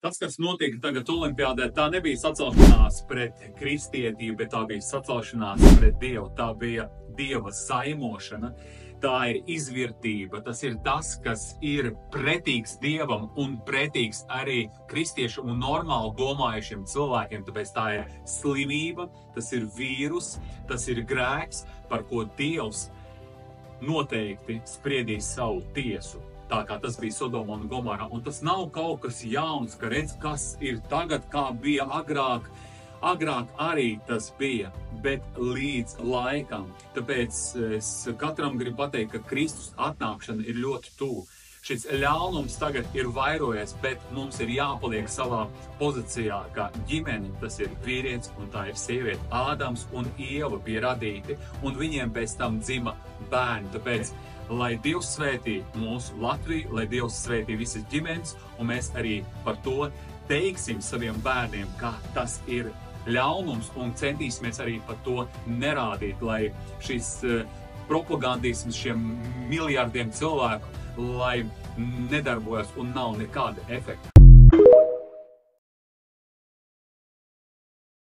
Tas, kas notika tagad Olimpiādē, tā nebija sacelšanās pret kristietību, bet tā bija sacelšanās pret Dievu. Tā bija Dieva zaimošana, tā ir izvirtība, tas ir tas, kas ir pretīgs Dievam un pretīgs arī kristiešu un normāli domājušiem cilvēkiem. Tāpēc tā ir slimība, tas ir vīrus, tas ir grēks, par ko Dievs noteikti spriedīs savu tiesu. Tā kā tas bija Sodoma un Gomorā. Un tas nav kaut kas jauns, ka redz, kas ir tagad, kā bija agrāk. Agrāk arī tas bija, bet līdz laikam. Tāpēc es katram gribu pateikt, ka Kristus atnākšana ir ļoti tuvu. Šis ļaunums tagad ir vairojies, bet mums ir jāpaliek savā pozīcijā, ka ģimene, tas ir vīrietis un tā ir sieviete. Ādams un Ieva bija radīti, un viņiem pēc tam dzima bērni. Tāpēc, lai Dievs svētī mūsu Latviju, lai Dievs svētī visas ģimenes, un mēs arī par to teiksim saviem bērniem, ka tas ir ļaunums, un centīsimies arī par to nerādīt, lai šis propagandisms šiem miljardiem cilvēku, lai nedarbojas un nav nekāda efekta.